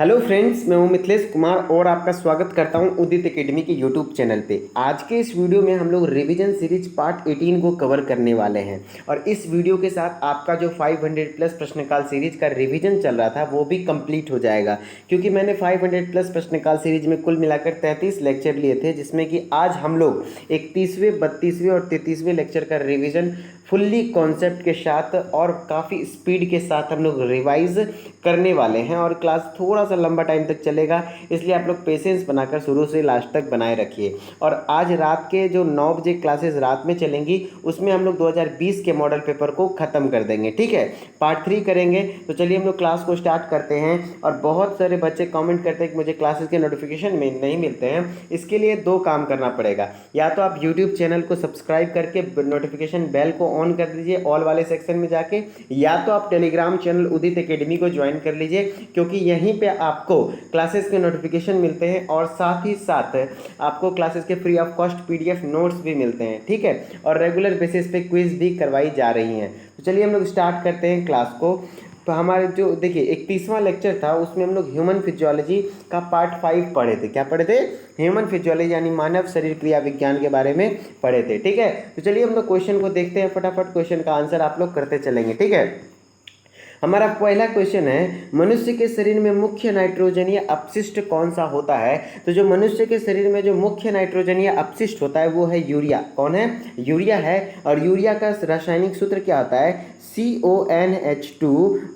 Hello friends, मैं हूं मिथिलेश कुमार और आपका स्वागत करता हूं उदित एकेडमी के यूट्यूब चैनल पे। आज के इस वीडियो में हम लोग रिवीजन सीरीज पार्ट 18 को कवर करने वाले हैं और इस वीडियो के साथ आपका जो 500 प्लस प्रश्नकाल सीरीज का रिवीजन चल रहा था वो भी कंप्लीट हो जाएगा, क्योंकि मैंने 500 प्लस प्रश्नकाल सीरीज में कुल मिलाकर 33 लेक्चर लिए थे, जिसमें कि आज हम लोग 31वें, 32वें और 33वें लेक्चर का रिवीजन फुल्ली कॉन्सेप्ट के साथ और काफ़ी स्पीड के साथ हम लोग रिवाइज करने वाले हैं। और क्लास थोड़ा सा लंबा टाइम तक चलेगा, इसलिए आप लोग पेशेंस बनाकर शुरू से लास्ट तक बनाए रखिए। और आज रात के जो 9 बजे क्लासेस रात में चलेंगी उसमें हम लोग 2020 के मॉडल पेपर को ख़त्म कर देंगे, ठीक है। पार्ट 3 करेंगे। तो चलिए हम लोग क्लास को स्टार्ट करते हैं। और बहुत सारे बच्चे कमेंट करते हैं कि मुझे क्लासेस के नोटिफिकेशन में नहीं मिलते हैं। इसके लिए 2 काम करना पड़ेगा। या तो आप यूट्यूब चैनल को सब्सक्राइब करके नोटिफिकेशन बेल को ऑन कर दीजिए ऑल वाले सेक्शन में जाके, या तो आप टेलीग्राम चैनल उदित एकेडमी को ज्वाइन कर लीजिए, क्योंकि यहीं पे आपको क्लासेस के नोटिफिकेशन मिलते हैं और साथ ही साथ आपको क्लासेस के free of cost PDF notes भी मिलते हैं, ठीक है। और रेगुलर बेसिस पे क्विज भी करवाई जा रही हैं। तो चलिए हम लोग स्टार्ट करते हैं क्लास को। तो हमारे जो देखिए 31वां लेक्चर था उसमें हम लोग ह्यूमन फिजियोलॉजी का पार्ट 5 पढ़े थे। क्या पढ़े थे? ह्यूमन फिजियोलॉजी यानी मानव शरीर क्रिया विज्ञान के बारे में पढ़े थे, ठीक है। तो चलिए हम लोग क्वेश्चन को देखते हैं, फटाफट क्वेश्चन का आंसर आप लोग करते चलेंगे, ठीक है। हमारा पहला क्वेश्चन है, मनुष्य के शरीर में मुख्य नाइट्रोजनीय अपशिष्ट कौन सा होता है? तो जो मनुष्य के शरीर में जो मुख्य नाइट्रोजनीय अपशिष्ट होता है वो है यूरिया। कौन है? यूरिया है। और यूरिया का रासायनिक सूत्र क्या होता है? CONH2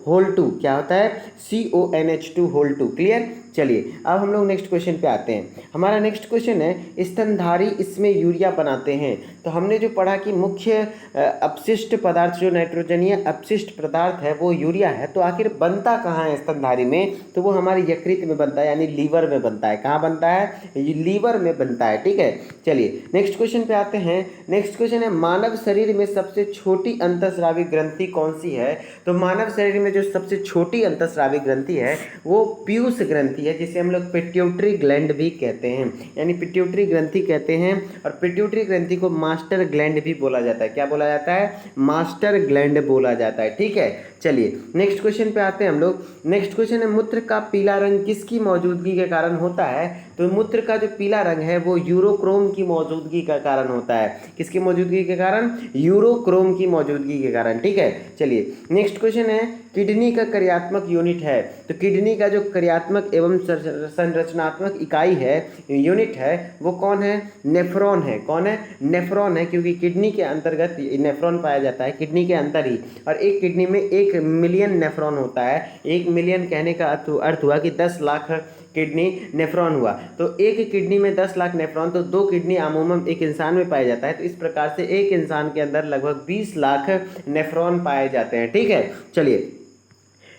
whole 2। क्या होता है? CONH2 whole 2। क्लियर। चलिए अब हम लोग नेक्स्ट क्वेश्चन पे आते हैं। हमारा नेक्स्ट क्वेश्चन है, स्तनधारी इसमें यूरिया बनाते हैं। तो हमने जो पढ़ा कि मुख्य अपशिष्ट पदार्थ जो नाइट्रोजनीय अपशिष्ट पदार्थ है वो यूरिया है। तो आखिर बनता कहाँ है स्तनधारी में? तो वो हमारे यकृत में बनता है, यानी लीवर में बनता है। कहाँ बनता है? लीवर में बनता है, ठीक है। चलिए नेक्स्ट क्वेश्चन पे आते हैं। नेक्स्ट क्वेश्चन है, मानव शरीर में सबसे छोटी अंतःस्रावी ग्रंथि कौन सी है? तो मानव शरीर में जो सबसे छोटी अंतःस्रावी ग्रंथि है वो पीयूष ग्रंथि है, जिसे हम लोग पिट्यूटरी ग्लैंड भी कहते हैं, यानी पिट्यूटरी ग्रंथि कहते हैं। और पिट्यूटरी ग्रंथि को मास्टर ग्लैंड भी बोला जाता है। क्या बोला जाता है? मास्टर ग्लैंड बोला जाता है, ठीक है। चलिए नेक्स्ट क्वेश्चन पे आते हैं हम लोग। नेक्स्ट क्वेश्चन है, मूत्र का पीला रंग किसकी मौजूदगी के कारण होता है? तो मूत्र का जो पीला रंग है वो यूरोक्रोम की मौजूदगी का कारण होता है। किसकी मौजूदगी के कारण? यूरोक्रोम की मौजूदगी के कारण, ठीक है। चलिए नेक्स्ट क्वेश्चन है, किडनी का कार्यात्मक यूनिट है। तो किडनी का जो कार्यात्मक एवं संरचनात्मक इकाई है, यूनिट है, वो कौन है? नेफ्रॉन है। कौन है? नेफ्रॉन है, क्योंकि किडनी के अंतर्गत नेफ्रॉन पाया जाता है, किडनी के अंदर ही। और एक किडनी में 1 मिलियन नेफ्रॉन होता है। 1 मिलियन कहने का अर्थ हुआ कि 10 लाख किडनी नेफ्रॉन हुआ। तो एक किडनी में 10 लाख नेफ्रॉन, तो 2 किडनी अमूमन एक इंसान में पाया जाता है। तो इस प्रकार से एक इंसान के अंदर लगभग 20 लाख नेफ्रॉन पाए जाते हैं, ठीक है। चलिए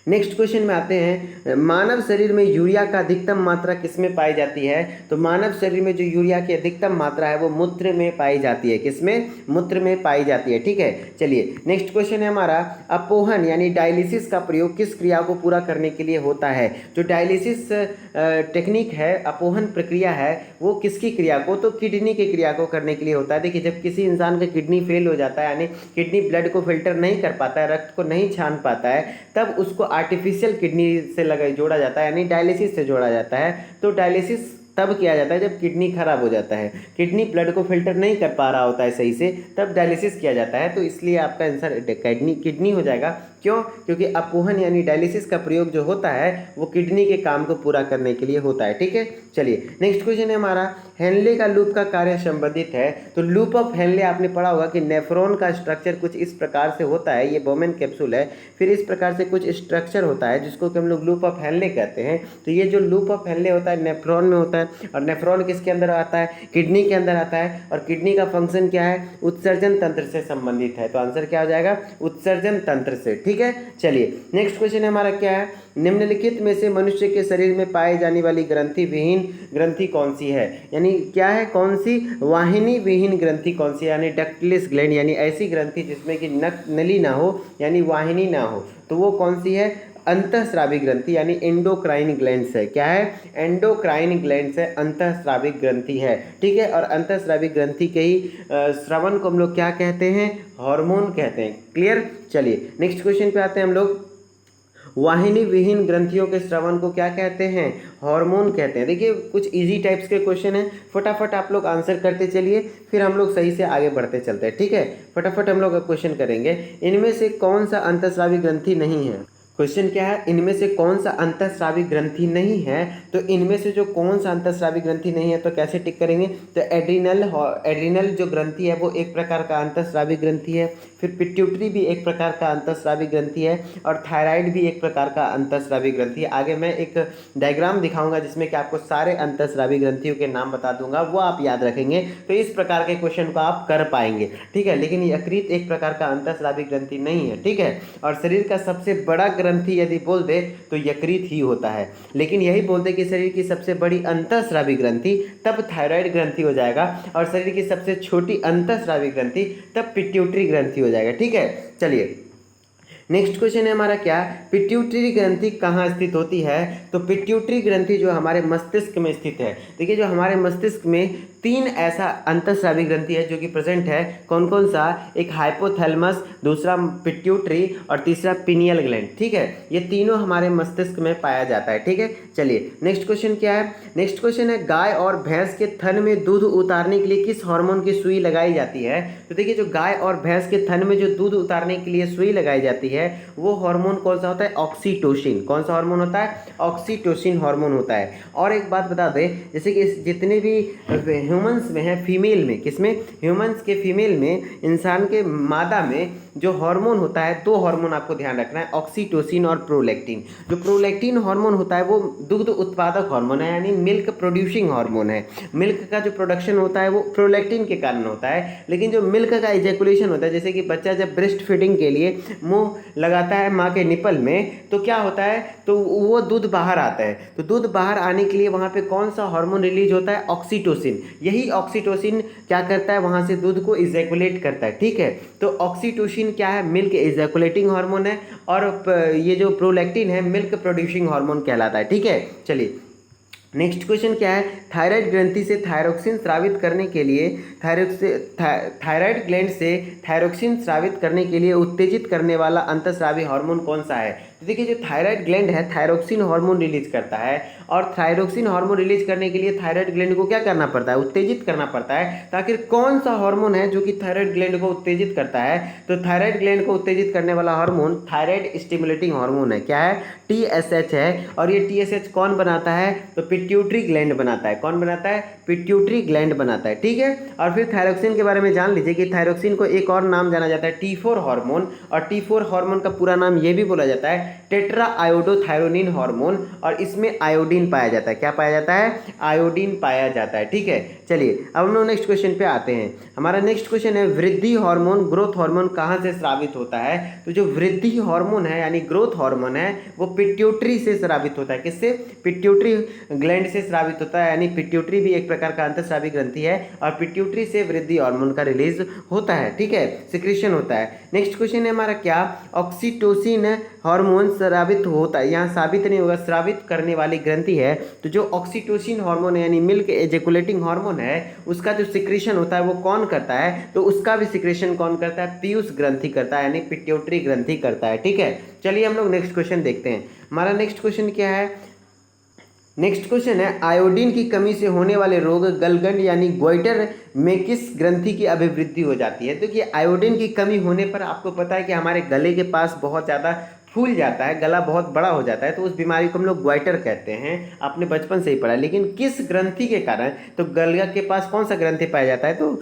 नेक्स्ट क्वेश्चन में आते हैं, मानव शरीर में यूरिया का अधिकतम मात्रा किसमें पाई जाती है? तो मानव शरीर में जो यूरिया की अधिकतम मात्रा है वो मूत्र में पाई जाती है। किसमें? मूत्र में पाई जाती है, ठीक है। चलिए नेक्स्ट क्वेश्चन है हमारा, अपोहन यानी डायलिसिस का प्रयोग किस क्रिया को पूरा करने के लिए होता है? जो डायलिसिस टेक्निक है, अपोहन प्रक्रिया है, वो किसकी क्रिया को? तो किडनी की क्रिया को करने के लिए होता है। देखिए जब किसी इंसान का किडनी फेल हो जाता है, यानी किडनी ब्लड को फिल्टर नहीं कर पाता है, रक्त को नहीं छान पाता है, तब उसको आर्टिफिशियल किडनी से जोड़ा जाता है, यानी डायलिसिस से जोड़ा जाता है। तो डायलिसिस तब किया जाता है जब किडनी खराब हो जाता है, किडनी ब्लड को फिल्टर नहीं कर पा रहा होता है सही से, तब डायलिसिस किया जाता है। तो इसलिए आपका आंसर किडनी हो जाएगा। क्यों? क्योंकि अपोहन यानी डायलिसिस का प्रयोग जो होता है वो किडनी के काम को पूरा करने के लिए होता है, ठीक है। चलिए नेक्स्ट क्वेश्चन है हमारा, हेनले का लूप का कार्य संबंधित है। तो लूप ऑफ हेनले आपने पढ़ा होगा कि नेफ्रॉन का स्ट्रक्चर कुछ इस प्रकार से होता है, ये बोमेन कैप्सूल है, फिर इस प्रकार से कुछ स्ट्रक्चर होता है जिसको कि हम लोग लूप ऑफ हेनले कहते हैं। तो ये जो लूप ऑफ हेनले होता है नेफ्रॉन में होता है, और नेफ्रॉन किसके अंदर आता है? किडनी के अंदर आता है। और किडनी का फंक्शन क्या है? उत्सर्जन तंत्र से संबंधित है। तो आंसर क्या हो जाएगा? उत्सर्जन तंत्र से, ठीक है। चलिए नेक्स्ट क्वेश्चन हमारा क्या है, निम्नलिखित में से मनुष्य के शरीर में पाई जाने वाली ग्रंथि विहीन ग्रंथि कौन सी है? यानी क्या है? कौन सी? वाहिनी विहीन ग्रंथि कौन सी? यानी डक्टलेस ग्लैंड, यानी ऐसी ग्रंथि जिसमें कि नली ना हो, यानी वाहिनी ना हो, तो वो कौन सी है? अंतःस्रावी ग्रंथि, यानी एंडोक्राइन ग्लैंड्स है। क्या है? एंडोक्राइन ग्लैंड्स है, अंतःस्रावी ग्रंथि है, ठीक है। और अंतःस्रावी ग्रंथि के ही स्रावन को हम लोग क्या कहते हैं? हार्मोन कहते हैं। क्लियर। चलिए नेक्स्ट क्वेश्चन पे आते हैं हम लोग। वाहिनी विहीन ग्रंथियों के स्रावन को क्या कहते हैं? हार्मोन कहते हैं। देखिए कुछ इजी टाइप्स के क्वेश्चन हैं, फटाफट आप लोग आंसर करते चलिए, फिर हम लोग सही से आगे बढ़ते चलते हैं। ठीक है, फटाफट हम लोग क्वेश्चन करेंगे। इनमें से कौन सा अंतःस्रावी ग्रंथि नहीं है? क्वेश्चन क्या है? इनमें से कौन सा अंतःस्रावी ग्रंथि नहीं है? तो इनमें से जो कौन सा अंतःस्रावी ग्रंथि नहीं है तो कैसे टिक करेंगे? तो एड्रिनल जो ग्रंथि है वो एक प्रकार का अंतःस्रावी ग्रंथि है, फिर पिट्यूटरी भी एक प्रकार का अंतःस्रावी ग्रंथि है, और थायराइड भी एक प्रकार का अंतःस्रावी ग्रंथि है। आगे मैं एक डायग्राम दिखाऊंगा जिसमें कि आपको सारे अंतःस्रावी ग्रंथियों के नाम बता दूंगा, वो आप याद रखेंगे तो इस प्रकार के क्वेश्चन को आप कर पाएंगे। ठीक है, लेकिन यकृत एक प्रकार का अंतःस्रावी ग्रंथि नहीं है। ठीक है, और शरीर का सबसे बड़ा ग्रंथि यदि बोल दे तो यकृत ही होता है, लेकिन यही बोलते कि शरीर की सबसे बड़ी अंतःस्रावी ग्रंथि तब थायराइड ग्रंथि हो जाएगा, और शरीर की सबसे छोटी अंतःस्रावी ग्रंथि तब पिट्यूटरी ग्रंथि हो जाएगा। ठीक है, चलिए नेक्स्ट क्वेश्चन है हमारा क्या? पिट्यूटरी ग्रंथि कहाँ स्थित होती है? तो पिट्यूटरी ग्रंथि जो हमारे मस्तिष्क में स्थित है। देखिए जो हमारे मस्तिष्क में 3 ऐसा अंतःस्रावी ग्रंथि है जो कि प्रेजेंट है। कौन कौन सा? एक हाइपोथैलेमस, दूसरा पिट्यूटरी और तीसरा पिनियल ग्लैंड। ठीक है, ये तीनों हमारे मस्तिष्क में पाया जाता है। ठीक है, चलिए नेक्स्ट क्वेश्चन क्या है? नेक्स्ट क्वेश्चन है गाय और भैंस के थन में दूध उतारने के लिए किस हार्मोन की सुई लगाई जाती है? तो देखिए जो गाय और भैंस के थन में जो दूध उतारने के लिए सुई लगाई जाती है वो हार्मोन कौन सा होता है? ऑक्सीटोसिन। कौन सा हार्मोन होता है? ऑक्सीटोसिन हार्मोन होता है। और एक बात बता दें, जैसे कि जितने भी ह्यूमंस में है, फीमेल में, किसमें? ह्यूमंस के फीमेल में, इंसान के मादा में जो हार्मोन होता है, 2 हार्मोन आपको ध्यान रखना है, ऑक्सीटोसिन और प्रोलैक्टिन। जो प्रोलैक्टिन हार्मोन होता है वो दुग्ध उत्पादक हार्मोन है, यानी मिल्क प्रोड्यूसिंग हार्मोन है। मिल्क का जो प्रोडक्शन होता है वो प्रोलैक्टिन के कारण होता है, लेकिन जो मिल्क का इजैकुलेशन होता है, जैसे कि बच्चा जब ब्रेस्ट फीडिंग के लिए मुंह लगाता है माँ के निपल में, तो क्या होता है? तो वो दूध बाहर आता है। तो दूध बाहर आने के लिए वहाँ पे कौन सा हार्मोन रिलीज होता है? ऑक्सीटोसिन। यही ऑक्सीटोसिन क्या करता है? वहाँ से दूध को इजैकुलेट करता है। ठीक है, तो ऑक्सीटोसिन क्या है? मिल्क इजैकुलेटिंग हार्मोन है, और ये जो प्रोलैक्टिन है मिल्क प्रोड्यूसिंग हार्मोन कहलाता है। ठीक है, चलिए नेक्स्ट क्वेश्चन क्या है? थायराइड ग्रंथि से थायरोक्सिन स्रावित करने के लिए थायराइड ग्लैंड से थायरोक्सिन स्रावित करने के लिए उत्तेजित करने वाला अंतःस्रावी हार्मोन कौन सा है? तो देखिए जो थायराइड ग्लैंड है थायरोक्सिन हार्मोन रिलीज करता है, और थायरोक्सिन हार्मोन रिलीज करने के लिए थायराइड ग्लैंड को क्या करना पड़ता है? उत्तेजित करना पड़ता है। तो आखिर कौन सा हार्मोन है जो कि थायराइड ग्लैंड को उत्तेजित करता है? तो थायराइड ग्लैंड को उत्तेजित करने वाला हार्मोन थायराइड स्टिमुलेटिंग हार्मोन है। क्या है? TSH है। और ये TSH कौन बनाता है? तो पिट्यूटरी ग्लैंड बनाता है। कौन बनाता है? पिट्यूटरी ग्लैंड बनाता है। ठीक है, और फिर थायरोक्सिन के बारे में जान लीजिए कि थायरोक्सिन को एक और नाम जाना जाता है T4 हार्मोन, और T4 हार्मोन का पूरा नाम ये भी बोला जाता है टेट्रा आयोडोथायरोनिन हार्मोन, और इसमें आयोडीन पाया जाता है। क्या पाया जाता है? आयोडीन पाया जाता है। ठीक है, चलिए अब हम लोग नेक्स्ट क्वेश्चन पे आते हैं। हमारा नेक्स्ट क्वेश्चन है वृद्धि हार्मोन, ग्रोथ हार्मोन कहाँ से स्रावित होता है? तो जो वृद्धि हार्मोन है यानी ग्रोथ हार्मोन है वो पिट्यूटरी से स्रावित होता है। किससे? पिट्यूटरी ग्लैंड से स्रावित होता है, यानी पिट्यूटरी भी एक प्रकार का अंतःस्रावी ग्रंथि है, और पिट्यूटरी से वृद्धि हार्मोन का रिलीज होता है। ठीक है, सिक्रीशन होता है। नेक्स्ट क्वेश्चन है हमारा क्या? ऑक्सीटोसिन हार्मोन स्रावित होता है, यहाँ साबित नहीं होगा, स्रावित करने वाली ग्रंथि है। तो जो ऑक्सीटोसिन हार्मोन है यानी मिल्क एजेकुलेटिंग हार्मोन है, उसका जो सिक्रीशन होता है वो कौन करता है? तो उसका भी सिक्रीशन कौन करता है? पीयूष ग्रंथि करता है, यानी पिट्यूटरी ग्रंथि करता है। ठीक है, चलिए हम लोग नेक्स्ट क्वेश्चन देखते हैं। हमारा नेक्स्ट क्वेश्चन क्या है? नेक्स्ट क्वेश्चन है आयोडीन की कमी से होने वाले रोग गलगंड यानी गोइटर में किस ग्रंथि की अभिवृद्धि हो जाती है? देखिए आयोडीन की कमी होने पर आपको पता है कि हमारे गले के पास बहुत ज़्यादा फूल जाता है, गला बहुत बड़ा हो जाता है, तो उस बीमारी को हम लोग ग्वाइटर कहते हैं। आपने बचपन से ही पढ़ा। लेकिन किस ग्रंथि के कारण? तो गला के पास कौन सा ग्रंथि पाया जाता है? तो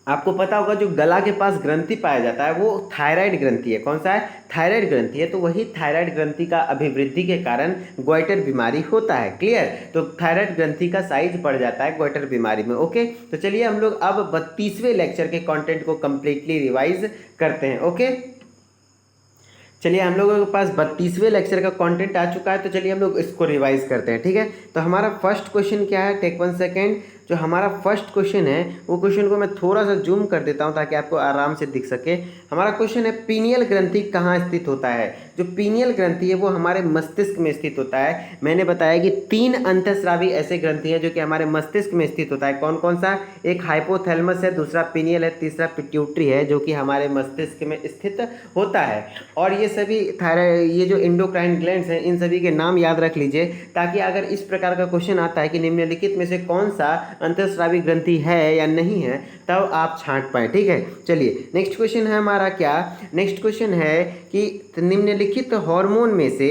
आपको पता होगा जो गला के पास ग्रंथि पाया जाता है वो थायराइड ग्रंथि है। कौन सा है? थायराइड ग्रंथि है। तो वही थायराइड ग्रंथि का अभिवृद्धि के कारण ग्वाइटर बीमारी होता है। क्लियर? तो थायराइड ग्रंथि का साइज बढ़ जाता है ग्वाइटर बीमारी में। ओके, तो चलिए हम लोग अब 32वें लेक्चर के कंटेंट को कंप्लीटली रिवाइज करते हैं। ओके, चलिए हम लोगों के पास 32वें लेक्चर का कंटेंट आ चुका है, तो चलिए हम लोग इसको रिवाइज करते हैं। ठीक है, तो हमारा फर्स्ट क्वेश्चन क्या है? Take 1 second. जो हमारा फर्स्ट क्वेश्चन है वो क्वेश्चन को मैं थोड़ा सा जूम कर देता हूँ ताकि आपको आराम से दिख सके। हमारा क्वेश्चन है पीनियल ग्रंथि कहाँ स्थित होता है। जो पीनियल ग्रंथि है वो हमारे मस्तिष्क में स्थित होता है। मैंने बताया कि 3 अंतःस्रावी ऐसे ग्रंथि हैं जो कि हमारे मस्तिष्क में स्थित होता है। कौन कौन सा? एक हाइपोथैलेमस है, दूसरा पीनियल है, तीसरा पिट्यूटरी है जो कि हमारे मस्तिष्क में स्थित होता है। और ये सभी थायराइड, ये जो एंडोक्राइन ग्लैंड्स हैं, इन सभी के नाम याद रख लीजिए, ताकि अगर इस प्रकार का क्वेश्चन आता है कि निम्नलिखित में से कौन सा अंतःस्रावी ग्रंथि है या नहीं है, तब आप छांट पाएँ। ठीक है, चलिए नेक्स्ट क्वेश्चन है हमारा क्या? नेक्स्ट क्वेश्चन है कि निम्नलिखित हार्मोन में से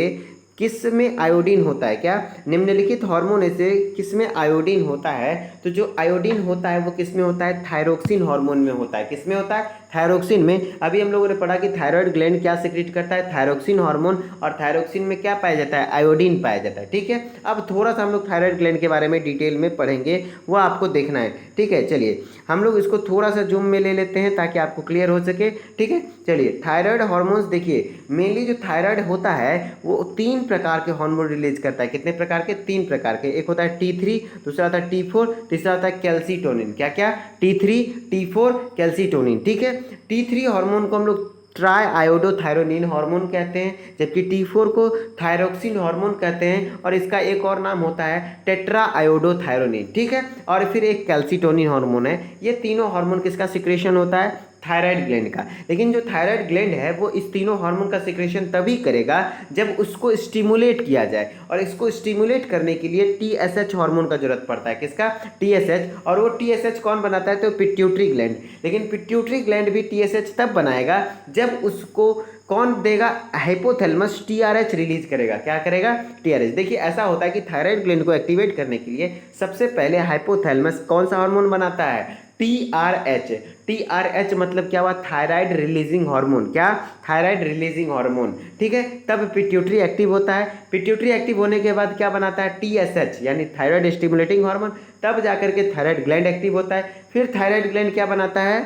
किस में आयोडीन होता है? क्या निम्नलिखित हार्मोन में से किस में आयोडीन होता है? तो जो आयोडीन होता है वो किस में होता है? थायरोक्सिन हार्मोन में होता है। किस में होता है? थायरोक्सिन में। अभी हम लोगों ने पढ़ा कि थायराइड ग्लैंड क्या सिक्रीट करता है? Thyroxine hormone. और थायरोक्सिन में क्या पाया जाता है? आयोडीन पाया जाता है। ठीक है, अब थोड़ा सा हम लोग थायराइड ग्लैंड के बारे में डिटेल में पढ़ेंगे, वो आपको देखना है। ठीक है, चलिए हम लोग इसको थोड़ा सा जूम में ले लेते हैं ताकि आपको क्लियर हो सके। ठीक है, चलिए थायराइड हार्मोन्स देखिए, मेनली जो थायराइड होता है वो 3 प्रकार के हार्मोन रिलीज करता है। कितने प्रकार के? 3 प्रकार के। एक होता है T3, दूसरा होता है T4, तीसरा होता है कैल्सीटोनिन। क्या क्या? T3, T4, calcitonin. ठीक है, T3 हार्मोन को हम लोग ट्राई आयोडोथायरोनिन हार्मोन कहते हैं, जबकि T4 को थायरोक्सिन हार्मोन कहते हैं, और इसका एक और नाम होता है टेट्रा आयोडोथायरोनिन। ठीक है, और फिर एक कैल्सीटोनिन हार्मोन है। ये तीनों हार्मोन किसका सिक्रेशन होता है? थायराइड ग्लैंड का। लेकिन जो थायराइड ग्लैंड है वो इस तीनों हार्मोन का सिक्रेशन तभी करेगा जब उसको स्टिमुलेट किया जाए, और इसको स्टिमुलेट करने के लिए TSH हार्मोन का जरूरत पड़ता है। किसका? TSH। और वो TSH कौन बनाता है? तो पिट्यूटरी ग्लैंड। लेकिन पिट्यूटरी ग्लैंड भी TSH तब बनाएगा जब उसको कौन देगा? हाइपोथैलेमस TRH रिलीज करेगा। क्या करेगा? TRH। देखिए ऐसा होता है कि थायराइड ग्लैंड को एक्टिवेट करने के लिए सबसे पहले हाइपोथैलेमस कौन सा हार्मोन बनाता है? TRH। TRH मतलब क्या हुआ? Thyroid releasing hormone. क्या? Thyroid releasing hormone. ठीक है, तब पिट्यूटरी एक्टिव होता है। पिट्यूटरी एक्टिव होने के बाद क्या बनाता है? TSH यानी थायराइड स्टिमुलेटिंग हार्मोन। तब जाकर के थायराइड ग्लैंड एक्टिव होता है। फिर थायराइड ग्लैंड क्या बनाता है?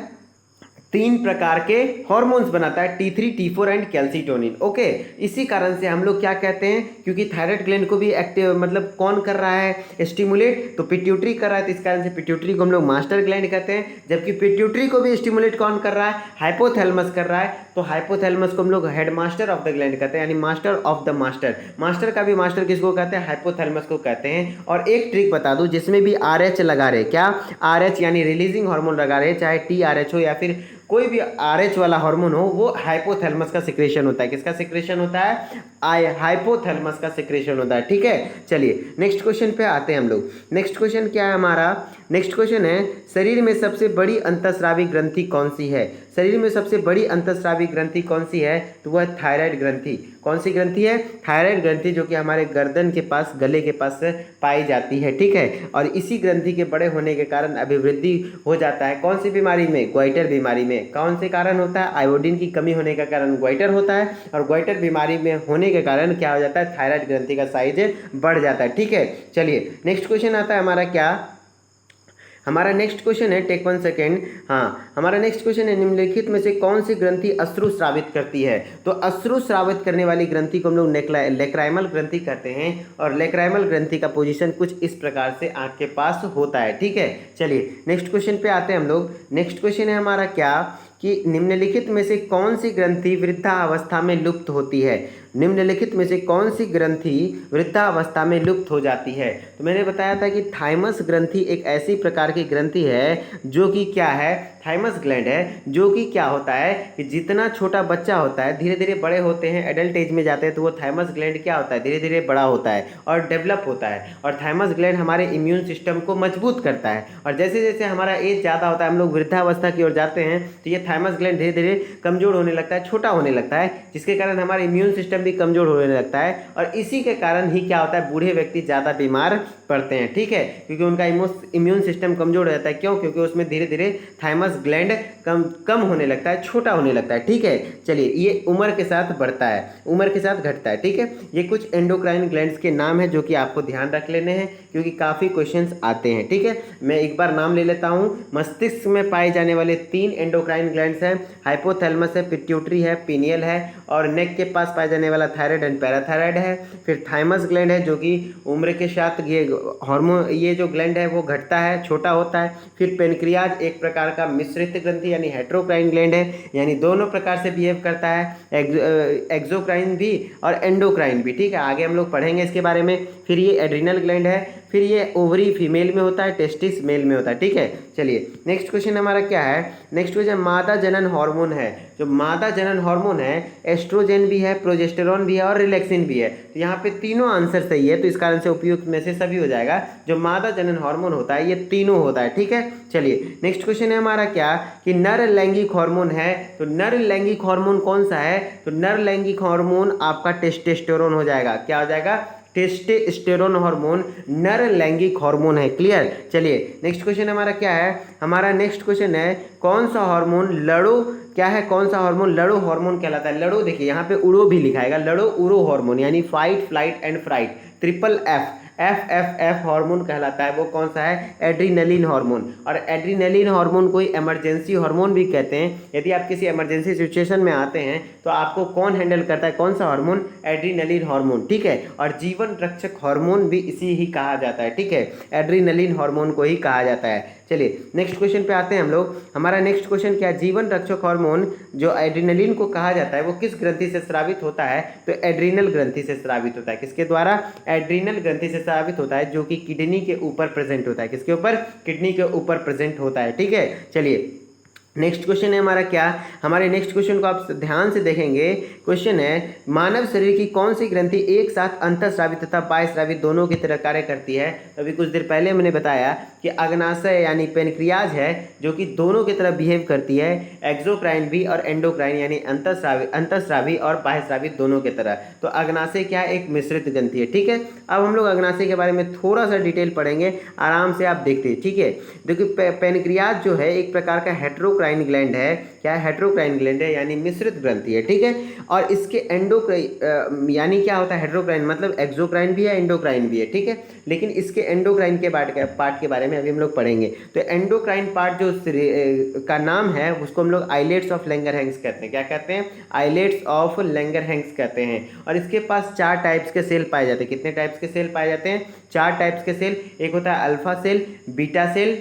3 प्रकार के हॉर्मोन्स बनाता है, T3, T4 and calcitonin. Okay, इसी कारण से हम लोग क्या कहते हैं, क्योंकि थायराइड ग्लैंड को भी एक्टिव मतलब कौन कर रहा है? स्टिमुलेट, तो पिट्यूटरी कर रहा है, तो इस कारण से पिट्यूटरी को हम लोग मास्टर ग्लैंड कहते हैं। जबकि पिट्यूटरी को भी स्टिमुलेट कौन कर रहा है? हाइपोथैलेमस कर रहा है, तो हाइपोथैलेमस को हम लोग head master of the gland कहते हैं, यानी master of the master. Master का भी मास्टर किसको कहते हैं? हाइपोथैलेमस को कहते हैं। और एक ट्रिक बता दूं, जिसमें भी RH लगा रहे, क्या RH यानी रिलीजिंग हार्मोन लगा रहे, चाहे TRH हो या फिर कोई भी RH वाला हार्मोन हो, वो हाइपोथैलेमस का सिक्रेशन होता है। किसका सिक्रेशन होता है? हाइपोथैलेमस का सिक्रेशन होता है। ठीक है, चलिए नेक्स्ट क्वेश्चन पे आते हैं हम लोग। नेक्स्ट क्वेश्चन क्या है हमारा? नेक्स्ट क्वेश्चन है शरीर में सबसे बड़ी अंतःस्रावी ग्रंथि कौन सी है? शरीर में सबसे बड़ी अंतःस्रावी ग्रंथि कौन सी है? तो वह थायराइड ग्रंथि। कौन सी ग्रंथि है? थायराइड ग्रंथि, जो कि हमारे गर्दन के पास, गले के पास पाई जाती है। ठीक है, और इसी ग्रंथि के बड़े होने के कारण अभिवृद्धि हो जाता है। कौन सी बीमारी में? ग्वाइटर बीमारी में। कौन से कारण होता है? आयोडीन की कमी होने का कारण ग्वाइटर होता है, और ग्वाइटर बीमारी में होने के कारण क्या हो जाता है? थायराइड ग्रंथि का साइज बढ़ जाता है। ठीक है, चलिए नेक्स्ट क्वेश्चन आता है हमारा क्या? हमारा नेक्स्ट क्वेश्चन है, टेक 1 सेकेंड। हाँ, हमारा नेक्स्ट क्वेश्चन है निम्नलिखित में से कौन सी ग्रंथि अश्रु स्रावित करती है? तो अश्रु स्रावित करने वाली ग्रंथि को हम लोग लेक्राइमल ग्रंथि कहते हैं, और लेक्राइमल ग्रंथि का पोजीशन कुछ इस प्रकार से आंख के पास होता है। ठीक है, चलिए नेक्स्ट क्वेश्चन पे आते हैं हम लोग। नेक्स्ट क्वेश्चन है हमारा क्या कि निम्नलिखित में से कौन सी ग्रंथि वृद्धावस्था में लुप्त होती है? निम्नलिखित में से कौन सी ग्रंथि वृद्धावस्था में लुप्त हो जाती है? तो मैंने बताया था कि थाइमस ग्रंथि एक ऐसी प्रकार की ग्रंथि है जो कि क्या है? थाइमस ग्लैंड है, जो कि क्या होता है कि जितना छोटा बच्चा होता है, धीरे धीरे बड़े होते हैं, एडल्ट एज में जाते हैं, तो वो थाइमस ग्लैंड क्या होता है? धीरे धीरे बड़ा होता है और डेवलप होता है। और थाइमस ग्लैंड हमारे इम्यून सिस्टम को मजबूत करता है, और जैसे जैसे हमारा एज ज़्यादा होता है, हम लोग वृद्धावस्था की ओर जाते हैं, तो ये थाइमस ग्लैंड धीरे धीरे कमजोर होने लगता है, छोटा होने लगता है, जिसके कारण हमारा इम्यून सिस्टम भी कमजोर होने लगता है। और इसी के कारण ही क्या होता है? बूढ़े व्यक्ति ज़्यादा बीमार पड़ते हैं। ठीक है, क्योंकि उनका इम्यून सिस्टम कमजोर हो जाता है। क्यों? क्योंकि उसमें धीरे धीरे थाइमस ग्लैंड कम होने लगता है, छोटा होने लगता है। ठीक है, चलिए ये उम्र के साथ बढ़ता है, उम्र के साथ घटता है। ठीक है, ये कुछ एंडोक्राइन ग्लैंड्स के नाम है जो कि आपको ध्यान रख लेने हैं, क्योंकि काफ़ी क्वेश्चंस आते हैं। ठीक है, मैं एक बार नाम ले लेता हूँ। मस्तिष्क में पाए जाने वाले 3 एंडोक्राइन ग्लैंड्स हैं, हाइपोथैलेमस है, पिट्यूटरी है, पीनियल है, और नेक के पास पाया जाने वाला थायराइड एंड पैराथायराइड है। फिर थाइमस ग्लैंड है जो कि उम्र के साथ ये हार्मोन, ये जो ग्लैंड है वो घटता है, छोटा होता है। फिर पेनक्रियाज एक प्रकार का मिश्रित ग्रंथि यानी हेट्रोक्राइन ग्लैंड है, यानी दोनों प्रकार से बिहेव करता है, एक्सोक्राइन भी और एंडोक्राइन भी। ठीक है, आगे हम लोग पढ़ेंगे इसके बारे में। फिर ये एड्रिनल ग्लैंड है, फिर ये ओवरी फीमेल में होता है, टेस्टिस मेल में होता है। ठीक है, चलिए नेक्स्ट क्वेश्चन हमारा क्या है। नेक्स्ट क्वेश्चन मादा जनन हार्मोन है। जो मादा जनन हार्मोन है, एस्ट्रोजेन भी है, प्रोजेस्टेरॉन भी है और रिलैक्सिन भी है। तो यहाँ पे तीनों आंसर सही है, तो इस कारण से उपयुक्त में से सभी हो जाएगा। जो मादा जनन हार्मोन होता है ये तीनों होता है। ठीक है, चलिए नेक्स्ट क्वेश्चन है हमारा क्या कि नर लैंगिक हार्मोन है। तो नर लैंगिक हार्मोन कौन सा है? तो नर लैंगिक हार्मोन आपका टेस्टोस्टेरोन हो जाएगा। क्या हो जाएगा? टेस्टोस्टेरोन हार्मोन नर लैंगिक हार्मोन है। क्लियर। चलिए नेक्स्ट क्वेश्चन हमारा क्या है। हमारा नेक्स्ट क्वेश्चन है कौन सा हार्मोन लड़ो, क्या है कौन सा हार्मोन लड़ो हार्मोन कहलाता है। लड़ो देखिए यहाँ पे उड़ो भी लिखाएगा, लड़ो उड़ो हार्मोन यानी fight flight and fright, triple F, F hormone कहलाता है। वो कौन सा है? Adrenaline hormone. और एड्रीनलिन हार्मोन को इमरजेंसी हार्मोन भी कहते हैं। यदि आप किसी इमरजेंसी सिचुएशन में आते हैं तो आपको कौन हैंडल करता है? कौन सा हार्मोन? Adrenaline hormone. ठीक है, और जीवन रक्षक हार्मोन भी इसी ही कहा जाता है। ठीक है, एड्रीनलिन हार्मोन को ही कहा जाता है। चलिए नेक्स्ट क्वेश्चन पे आते हैं हम लोग। हमारा नेक्स्ट क्वेश्चन क्या है? जीवन रक्षक हार्मोन जो एड्रीनलिन को कहा जाता है वो किस ग्रंथि से स्रावित होता है? तो एड्रीनल ग्रंथि से स्रावित होता है। किसके द्वारा? एड्रीनल ग्रंथि से स्रावित होता है, जो कि किडनी के ऊपर प्रेजेंट होता है। किसके ऊपर? किडनी के ऊपर प्रेजेंट होता है। ठीक है, चलिए नेक्स्ट क्वेश्चन है हमारा क्या। हमारे नेक्स्ट क्वेश्चन को आप ध्यान से देखेंगे। क्वेश्चन है मानव शरीर की कौन सी ग्रंथि एक साथ अंतःस्रावित तथा बाह्यस्रावित दोनों की तरह कार्य करती है? अभी कुछ देर पहले मैंने बताया कि अग्नाशय यानी पेनक्रियाज है जो कि दोनों की तरह बिहेव करती है, एक्सोक्राइन भी और एंडोक्राइन यानी अंतःस्रावी और बाह्यस्रावित दोनों की तरह। तो अग्नाशय क्या है? एक मिश्रित ग्रंथि है। ठीक है, अब हम लोग अग्नाशय के बारे में थोड़ा सा डिटेल पढ़ेंगे, आराम से आप देखते हैं। ठीक है, देखिए पेनक्रियाज जो है एक प्रकार का हेट्रोक्राइन ग्लैंड है। क्या है? हेट्रोक्राइन ग्लैंड है यानी मिश्रित ग्रंथि है। ठीक है, और इसके एंडोक्राइन यानी क्या होता है? हेट्रोक्राइन मतलब एक्सोक्राइन भी है, एंडोक्राइन भी है। ठीक है, लेकिन इसके एंडोक्राइन के पार्ट के बारे में अभी हम लोग पढ़ेंगे। तो एंडोक्राइन पार्ट जो का नाम है उसको हम लोग आइलेट्स ऑफ लैंगरहैंस कहते हैं। क्या कहते हैं? आइलेट्स ऑफ लैंगरहैंस कहते हैं। और इसके पास 4 टाइप्स के सेल पाए जाते हैं। कितने टाइप्स के सेल पाए जाते हैं? 4 टाइप्स के सेल। एक होता है अल्फा सेल, बीटा सेल,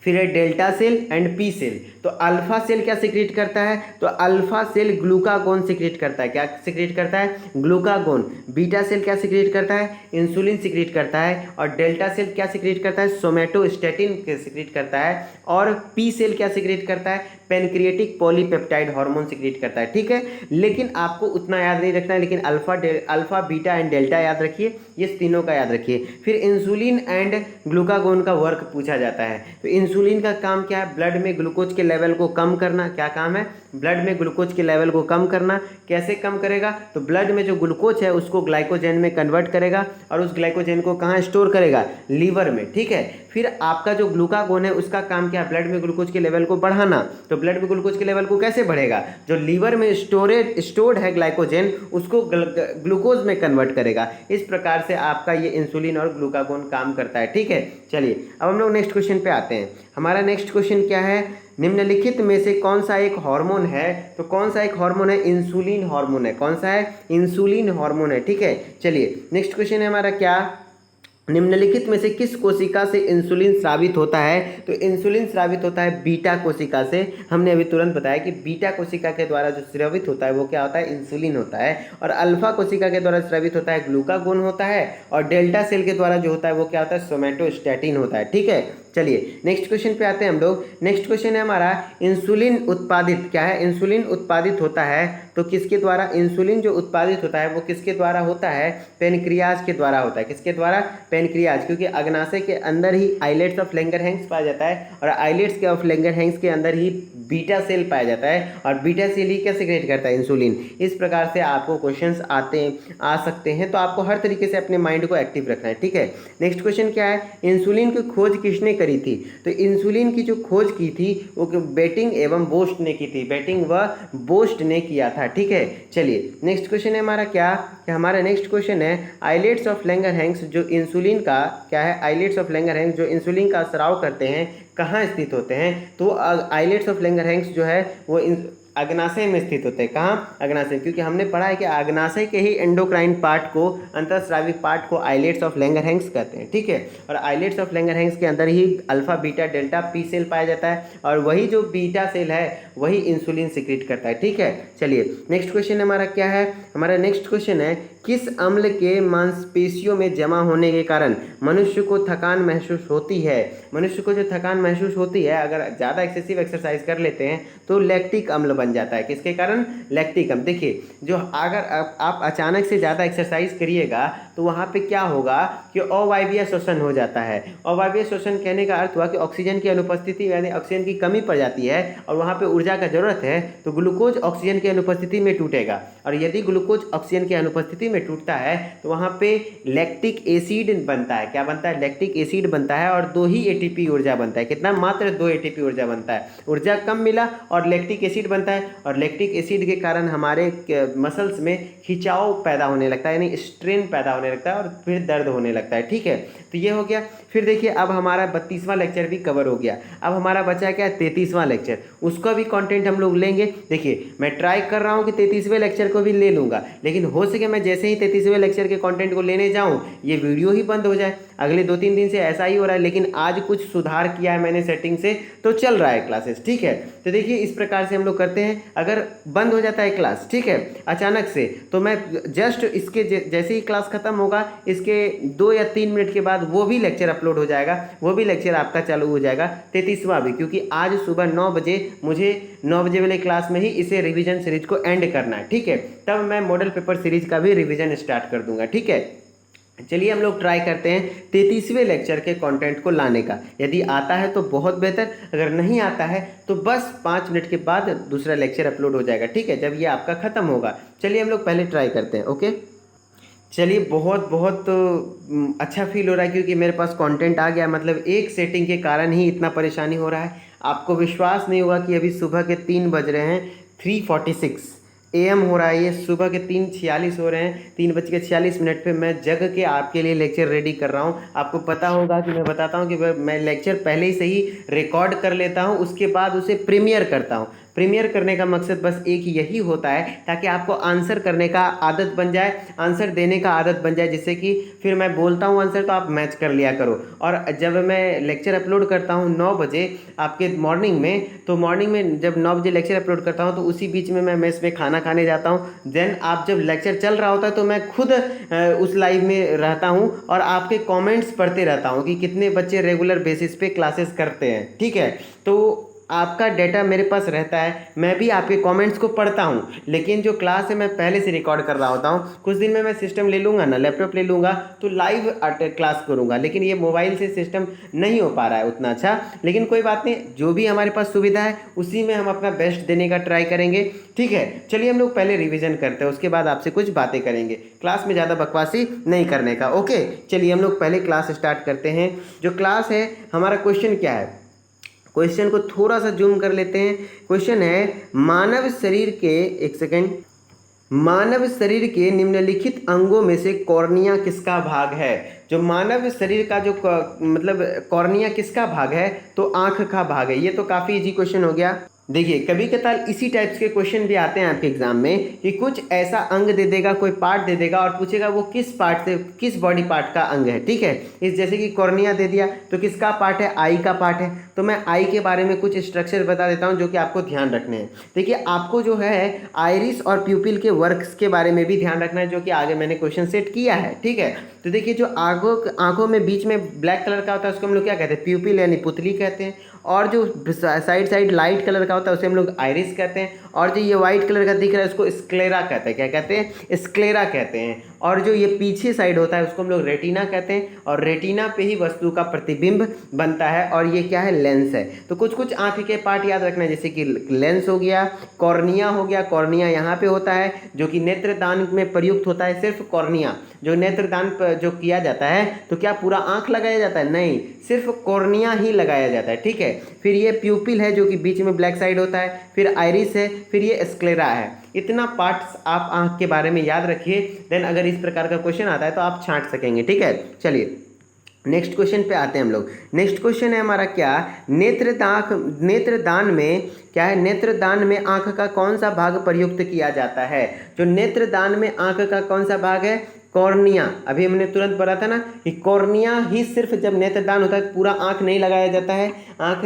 फिर है delta cell and P cell. तो अल्फा सेल क्या सिक्रीट करता है? तो अल्फा सेल ग्लूकागोन सिक्रीट करता है। क्या सिक्रीट करता है? ग्लूकागोन। बीटा सेल क्या सिक्रीट करता है? इंसुलिन सिक्रीट करता है। और डेल्टा सेल क्या सिक्रीट करता है? सोमेटोस्टेटिन सिक्रीट करता है। और पी सेल क्या सिक्रीट करता है? पेनक्रिएटिक पॉलीपेप्टाइड हार्मोन सिक्रीट करता है। ठीक है, लेकिन आपको उतना याद नहीं रखना है, लेकिन अल्फा बीटा एंड डेल्टा याद रखिए, ये तीनों का याद रखिए। फिर इंसुलिन एंड ग्लूकागोन का वर्क पूछा जाता है। तो इंसुलिन का काम क्या है? ब्लड में ग्लूकोज के लेवल को कम करना। क्या काम है? ब्लड में ग्लूकोज के लेवल को कम करना। कैसे कम करेगा? तो ब्लड में जो ग्लूकोज है उसको ग्लाइकोजन में कन्वर्ट करेगा और उस ग्लाइकोजन को कहाँ स्टोर करेगा? लीवर में। ठीक है, फिर आपका जो ग्लूकागोन है उसका काम क्या है? ब्लड में ग्लूकोज के लेवल को बढ़ाना। तो ब्लड में ग्लूकोज के लेवल को कैसे बढ़ेगा? जो लीवर में स्टोर्ड है ग्लाइकोजन उसको ग्लूकोज में कन्वर्ट करेगा। इस प्रकार से आपका ये इंसुलिन और ग्लूकागोन काम करता है। ठीक है, चलिए अब हम लोग नेक्स्ट क्वेश्चन पे आते हैं। हमारा नेक्स्ट क्वेश्चन क्या है? निम्नलिखित में से कौन सा एक हार्मोन है? तो कौन सा एक हार्मोन है? इंसुलिन हार्मोन है। कौन सा है? इंसुलिन हार्मोन है। ठीक है, चलिए नेक्स्ट क्वेश्चन है हमारा क्या। निम्नलिखित में से किस कोशिका से इंसुलिन स्रावित होता है? तो इंसुलिन स्रावित होता है बीटा कोशिका से। हमने अभी तुरंत बताया कि बीटा कोशिका के द्वारा जो स्रावित होता है वो क्या होता है? इंसुलिन होता है। और अल्फा कोशिका के द्वारा स्रावित होता है ग्लूकागोन होता है। और डेल्टा सेल के द्वारा जो होता है वो क्या होता है? सोमेटोस्टेटिन होता है। ठीक है, चलिए नेक्स्ट क्वेश्चन पे आते हैं हम लोग। नेक्स्ट क्वेश्चन है हमारा इंसुलिन उत्पादित क्या है? इंसुलिन उत्पादित होता है तो किसके द्वारा? इंसुलिन जो उत्पादित होता है वो किसके द्वारा होता है? पेनक्रियाज के द्वारा होता है। किसके द्वारा? पेनक्रियाज, क्योंकि अग्नाशय के अंदर ही आइलेट्स ऑफ लैंगरहैंस पाया जाता है और आइलेट्स के ऑफ लैंगरहैंस के अंदर ही बीटा सेल पाया जाता है और बीटा सेल ही क्या सिक्रेट करता है? इंसुलिन। इस प्रकार से आपको क्वेश्चंस आ सकते हैं, तो आपको हर तरीके से अपने माइंड को एक्टिव रखना है। ठीक है, नेक्स्ट क्वेश्चन क्या है? इंसुलिन की खोज किसने करी थी? तो इंसुलिन की जो खोज की थी वो बेटिंग एवं बोस्ट ने की थी। बेटिंग व बोस्ट ने किया था। ठीक है, चलिए नेक्स्ट क्वेश्चन है हमारा क्या? हमारा नेक्स्ट क्वेश्चन है आइलेट्स ऑफ लैंगरहैंस जो इंसुलिन का क्या है? आइलेट्स ऑफ लैंगरहैंस जो इंसुलिन का स्राव करते हैं कहाँ स्थित होते हैं? तो आइलेट्स ऑफ लैंगरहैंस जो है वो अग्नाशय में स्थित होते हैं। कहाँ? अग्नाशय, क्योंकि हमने पढ़ा है कि अग्नाशय के ही एंडोक्राइन पार्ट को, अंतःस्रावी पार्ट को आइलेट्स ऑफ लैंगरहैंस कहते हैं। ठीक है, और आइलेट्स ऑफ लैंगरहैंस के अंदर ही alpha beta delta P cell पाया जाता है, और वही जो बीटा सेल है वही इंसुलिन सिक्रीट करता है। ठीक है, चलिए नेक्स्ट क्वेश्चन हमारा क्या है? हमारा नेक्स्ट क्वेश्चन है, किस अम्ल के मांसपेशियों में जमा होने के कारण मनुष्य को थकान महसूस होती है? मनुष्य को जो थकान महसूस होती है, अगर ज़्यादा एक्सेसिव एक्सरसाइज कर लेते हैं तो लैक्टिक अम्ल बन जाता है। किसके कारण? लैक्टिक अम्ल। देखिए, जो अगर आप अचानक से ज़्यादा एक्सरसाइज करिएगा तो वहाँ पे क्या होगा कि अवायवीय शोषण हो जाता है। अवायवीय शोषण कहने का अर्थ हुआ कि ऑक्सीजन की अनुपस्थिति, यानी ऑक्सीजन की कमी पड़ जाती है और वहाँ पे ऊर्जा का जरूरत है, तो ग्लूकोज ऑक्सीजन की अनुपस्थिति में टूटेगा, और यदि ग्लूकोज ऑक्सीजन की अनुपस्थिति में टूटता है तो वहाँ पे लैक्टिक एसिड बनता है। क्या बनता है? लैक्टिक एसिड बनता है, और 2 ही एटीपी ऊर्जा बनता है। कितना? मात्र 2 एटीपी ऊर्जा बनता है। ऊर्जा कम मिला और लैक्टिक एसिड बनता है, और लैक्टिक एसिड के कारण हमारे मसल्स में खिंचाव पैदा होने लगता है, यानी स्ट्रेन पैदा होने लगता है, और फिर दर्द होने लगता है। ठीक है, तो ये हो गया। फिर देखिए, अब हमारा 32वां लेक्चर भी कवर हो गया। अब हमारा बचा क्या है? 33वां लेक्चर। उसका भी कंटेंट हम लोग लेंगे। देखिए, मैं ट्राई कर रहा हूँ कि 33वें लेक्चर को भी ले लूँगा, लेकिन हो सके मैं जैसे ही 33वें लेक्चर के कंटेंट को लेने जाऊँ ये वीडियो ही बंद हो जाए। अगले 2-3 दिन से ऐसा ही हो रहा है, लेकिन आज कुछ सुधार किया है मैंने सेटिंग से, तो चल रहा है क्लासेस। ठीक है, तो देखिए इस प्रकार से हम लोग करते हैं। अगर बंद हो जाता है क्लास, ठीक है, अचानक से, तो मैं जस्ट इसके जैसे ही क्लास खत्म होगा, इसके 2 या 3 मिनट के बाद वो भी लेक्चर अपलोड हो जाएगा, वो भी लेक्चर आपका चालू हो जाएगा, 33वां भी, क्योंकि आज सुबह 9 बजे मुझे 9 बजे वाले क्लास में ही इसे रिवीजन सीरीज को एंड करना है। ठीक है, तब मैं मॉडल पेपर सीरीज का भी रिवीजन स्टार्ट कर दूंगा। ठीक है, चलिए हम लोग ट्राई करते हैं 33वें लेक्चर के कंटेंट को लाने का। यदि आता है तो बहुत बेहतर, अगर नहीं आता है तो बस 5 मिनट के बाद दूसरा लेक्चर अपलोड हो जाएगा। ठीक है, जब ये आपका ख़त्म होगा। चलिए हम लोग पहले ट्राई करते हैं। ओके, चलिए बहुत बहुत अच्छा फील हो रहा है, क्योंकि मेरे पास कंटेंट आ गया। मतलब एक सेटिंग के कारण ही इतना परेशानी हो रहा है। आपको विश्वास नहीं होगा कि अभी सुबह के 3 बज रहे हैं, 3:46 AM हो रहा है, ये सुबह के 3:46 हो रहे हैं। 3:46 पे मैं जग के आपके लिए लेक्चर रेडी कर रहा हूँ। आपको पता होगा कि मैं बताता हूँ कि मैं लेक्चर पहले ही से ही रिकॉर्ड कर लेता हूँ, उसके बाद उसे प्रीमियर करता हूँ। प्रीमियर करने का मकसद बस एक यही होता है, ताकि आपको आंसर करने का आदत बन जाए, आंसर देने का आदत बन जाए, जिससे कि फिर मैं बोलता हूँ आंसर तो आप मैच कर लिया करो। और जब मैं लेक्चर अपलोड करता हूँ 9 बजे आपके मॉर्निंग में, तो मॉर्निंग में जब 9 बजे लेक्चर अपलोड करता हूँ तो उसी बीच में मैं मेस में खाना खाने जाता हूँ। देन आप जब लेक्चर चल रहा होता है तो मैं खुद उस लाइव में रहता हूँ और आपके कमेंट्स पढ़ते रहता हूँ कि कितने बच्चे रेगुलर बेसिस पे क्लासेस करते हैं। ठीक है, तो आपका डेटा मेरे पास रहता है, मैं भी आपके कमेंट्स को पढ़ता हूँ, लेकिन जो क्लास है मैं पहले से रिकॉर्ड कर रहा होता हूँ। कुछ दिन में मैं सिस्टम ले लूँगा ना, लैपटॉप ले लूँगा, तो लाइव क्लास करूँगा, लेकिन ये मोबाइल से सिस्टम नहीं हो पा रहा है उतना अच्छा। लेकिन कोई बात नहीं, जो भी हमारे पास सुविधा है उसी में हम अपना बेस्ट देने का ट्राई करेंगे। ठीक है, चलिए हम लोग पहले रिविज़न करते हैं, उसके बाद आपसे कुछ बातें करेंगे। क्लास में ज़्यादा बकवासी नहीं करने का। ओके, चलिए हम लोग पहले क्लास स्टार्ट करते हैं। जो क्लास है, हमारा क्वेश्चन क्या है? क्वेश्चन को थोड़ा सा जूम कर लेते हैं। क्वेश्चन है, मानव शरीर के, एक सेकेंड, मानव शरीर के निम्नलिखित अंगों में से कॉर्निया किसका भाग है? जो मानव शरीर का जो मतलब कॉर्निया किसका भाग है? तो आंख का भाग है। ये तो काफ़ी इजी क्वेश्चन हो गया। देखिए, कभी कभार इसी टाइप्स के क्वेश्चन भी आते हैं आपके एग्जाम में, कि कुछ ऐसा अंग दे देगा, कोई पार्ट दे देगा और पूछेगा वो किस पार्ट से, किस बॉडी पार्ट का अंग है। ठीक है, इस जैसे कि कॉर्निया दे दिया तो किसका पार्ट है? आई का पार्ट है। तो मैं आई के बारे में कुछ स्ट्रक्चर बता देता हूं जो कि आपको ध्यान रखने हैं। देखिए, आपको जो है आइरिस और प्यूपिल के वर्क्स के बारे में भी ध्यान रखना है, जो कि आगे मैंने क्वेश्चन सेट किया है। ठीक है, तो देखिए, जो आंखों में बीच में ब्लैक कलर का होता है उसको हम लोग क्या कहते हैं? प्यूपिल यानी पुतली कहते हैं। और जो साइड लाइट कलर का होता है उसे हम लोग आइरिस कहते हैं। और जो ये वाइट कलर का दिख रहा है उसको स्क्लेरा कहते हैं। क्या कहते हैं? स्क्लेरा कहते हैं। और जो ये पीछे साइड होता है उसको हम लोग रेटिना कहते हैं, और रेटिना पे ही वस्तु का प्रतिबिंब बनता है, और ये क्या है? लेंस है। तो कुछ कुछ आंख के पार्ट याद रखना है, जैसे कि लेंस हो गया, कॉर्निया हो गया, कॉर्निया यहाँ पे होता है जो कि नेत्रदान में प्रयुक्त होता है। सिर्फ कॉर्निया, जो नेत्रदान जो किया जाता है तो क्या पूरा आंख लगाया जाता है? नहीं, सिर्फ कॉर्निया ही लगाया जाता है। ठीक है, फिर ये प्यूपिल है जो कि बीच में ब्लैक साइड होता है, फिर आइरिस है, फिर ये स्क्लेरा है। इतना पार्ट्स आप आंख के बारे में याद रखिए, देन अगर इस प्रकार का क्वेश्चन आता है तो आप छांट सकेंगे। ठीक है, चलिए नेक्स्ट क्वेश्चन पे आते हैं हम लोग। नेक्स्ट क्वेश्चन है हमारा क्या, नेत्रदान में क्या है, नेत्रदान में आंख का कौन सा भाग प्रयुक्त किया जाता है। जो नेत्रदान में आंख का कौन सा भाग है, कॉर्निया। अभी हमने तुरंत पढ़ा था ना कि कॉर्निया ही सिर्फ जब नेत्रदान होता है पूरा आंख नहीं लगाया जाता है, आंख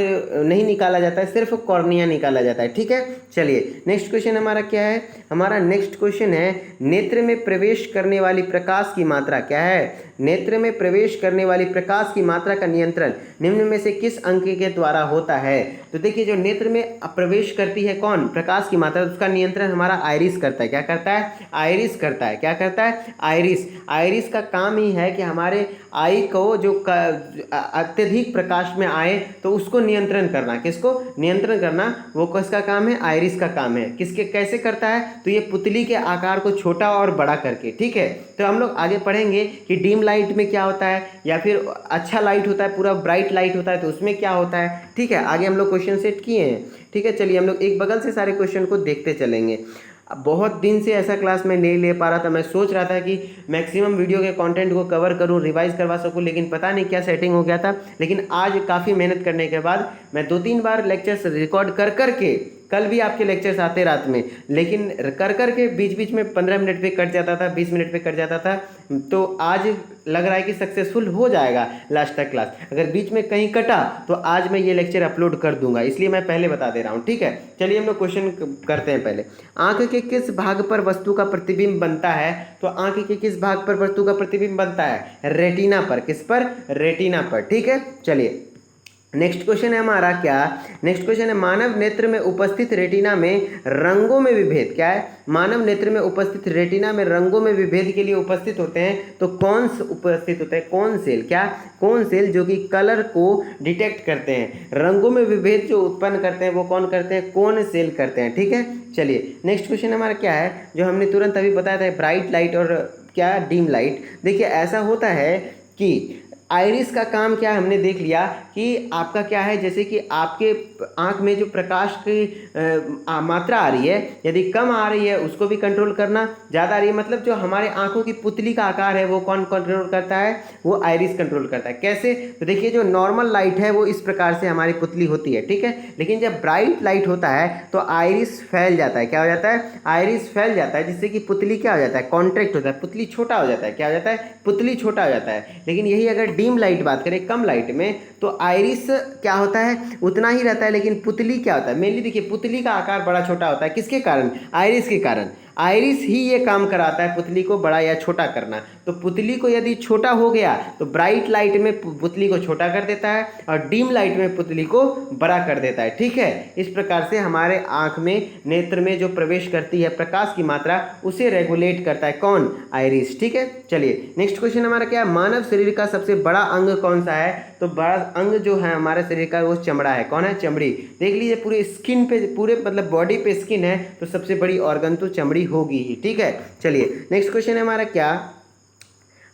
नहीं निकाला जाता है, सिर्फ कॉर्निया निकाला जाता है। ठीक है, चलिए नेक्स्ट क्वेश्चन हमारा क्या है, हमारा नेक्स्ट क्वेश्चन है नेत्र में प्रवेश करने वाली प्रकाश की मात्रा क्या है। नेत्र में प्रवेश करने वाली प्रकाश की मात्रा का नियंत्रण निम्न में से किस अंग के द्वारा होता है। तो देखिए जो नेत्र में प्रवेश करती है कौन, प्रकाश की मात्रा, उसका नियंत्रण हमारा आइरिस करता है। क्या करता है, आइरिस करता है। क्या करता है, आइरिस। आइरिस का काम ही है कि हमारे आई को जो अत्यधिक प्रकाश में आए तो उसको नियंत्रण करना, किसको नियंत्रण करना, वो किसका काम है, आइरिस का काम है। किसके कैसे करता है, तो ये पुतली के आकार को छोटा और बड़ा करके। ठीक है, तो हम लोग आगे पढ़ेंगे कि डीम लाइट में क्या होता है, या फिर अच्छा लाइट होता है, पूरा ब्राइट लाइट होता है तो उसमें क्या होता है। ठीक है, आगे हम लोग क्वेश्चन सेट किए हैं। ठीक है, चलिए हम लोग एक बगल से सारे क्वेश्चन को देखते चलेंगे। अब बहुत दिन से ऐसा क्लास मैं नहीं ले पा रहा था, मैं सोच रहा था कि मैक्सिमम वीडियो के कंटेंट को कवर करूं, रिवाइज करवा सकूं, लेकिन पता नहीं क्या सेटिंग हो गया था। लेकिन आज काफ़ी मेहनत करने के बाद मैं 2-3 बार लेक्चर्स रिकॉर्ड कर करके, कल भी आपके लेक्चर्स आते रात में, लेकिन कर करके बीच बीच में 15 मिनट पे कट जाता था, 20 मिनट पे कट जाता था। तो आज लग रहा है कि सक्सेसफुल हो जाएगा लास्ट तक क्लास। अगर बीच में कहीं कटा तो आज मैं ये लेक्चर अपलोड कर दूंगा, इसलिए मैं पहले बता दे रहा हूँ। ठीक है, चलिए हम लोग क्वेश्चन करते हैं पहले। आंख के किस भाग पर वस्तु का प्रतिबिंब बनता है। तो आंख के किस भाग पर वस्तु का प्रतिबिंब बनता है, रेटिना पर। किस पर, रेटिना पर। ठीक है, चलिए नेक्स्ट क्वेश्चन है हमारा क्या, नेक्स्ट क्वेश्चन है मानव नेत्र में उपस्थित रेटिना में रंगों में विभेद। क्या है, मानव नेत्र में उपस्थित रेटिना में रंगों में विभेद के लिए उपस्थित होते हैं तो कौन उपस्थित होते हैं, कौन सेल। क्या, कौन सेल जो कि कलर को डिटेक्ट करते हैं, रंगों में विभेद जो उत्पन्न करते हैं वो कौन करते हैं, कौन सेल करते हैं। ठीक है, चलिए नेक्स्ट क्वेश्चन हमारा क्या है, जो हमने तुरंत अभी बताया था, ब्राइट लाइट और क्या, डीम लाइट। देखिए ऐसा होता है कि आइरिस का काम क्या है, हमने देख लिया कि आपका क्या है, जैसे कि आपके आंख में जो प्रकाश की मात्रा आ रही है, यदि कम आ रही है उसको भी कंट्रोल करना, ज़्यादा आ रही है मतलब जो हमारे आंखों की पुतली का आकार है वो कौन कंट्रोल करता है, वो आइरिस कंट्रोल करता है। कैसे, तो देखिए जो नॉर्मल लाइट है वो इस प्रकार से हमारी पुतली होती है। ठीक है, लेकिन जब ब्राइट लाइट होता है तो आइरिस फैल जाता है। क्या हो जाता है, आइरिस फैल जाता है, जिससे कि पुतली क्या हो जाता है, कॉन्ट्रैक्ट होता है, पुतली छोटा हो जाता है। क्या हो जाता है, पुतली छोटा हो जाता है। लेकिन यही अगर डीम लाइट बात करें, कम लाइट में, तो आइरिस क्या होता है, उतना ही रहता है, लेकिन पुतली क्या होता है, मेनली देखिए पुतली का आकार बड़ा छोटा होता है। किसके कारण, आइरिस के कारण। आइरिस ही ये काम कराता है पुतली को बड़ा या छोटा करना। तो पुतली को यदि छोटा हो गया तो ब्राइट लाइट में पुतली को छोटा कर देता है और डीम लाइट में पुतली को बड़ा कर देता है। ठीक है, इस प्रकार से हमारे आंख में, नेत्र में जो प्रवेश करती है प्रकाश की मात्रा, उसे रेगुलेट करता है कौन, आइरिस। ठीक है, चलिए नेक्स्ट क्वेश्चन हमारा क्या है, मानव शरीर का सबसे बड़ा अंग कौन सा है। तो बड़ा अंग जो है हमारे शरीर का वो चमड़ा है। कौन है, चमड़ी। देख लीजिए पूरे स्किन पे, पूरे मतलब बॉडी पे स्किन है तो सबसे बड़ी ऑर्गन तो चमड़ी होगी ही। ठीक है, चलिए नेक्स्ट क्वेश्चन है हमारा क्या,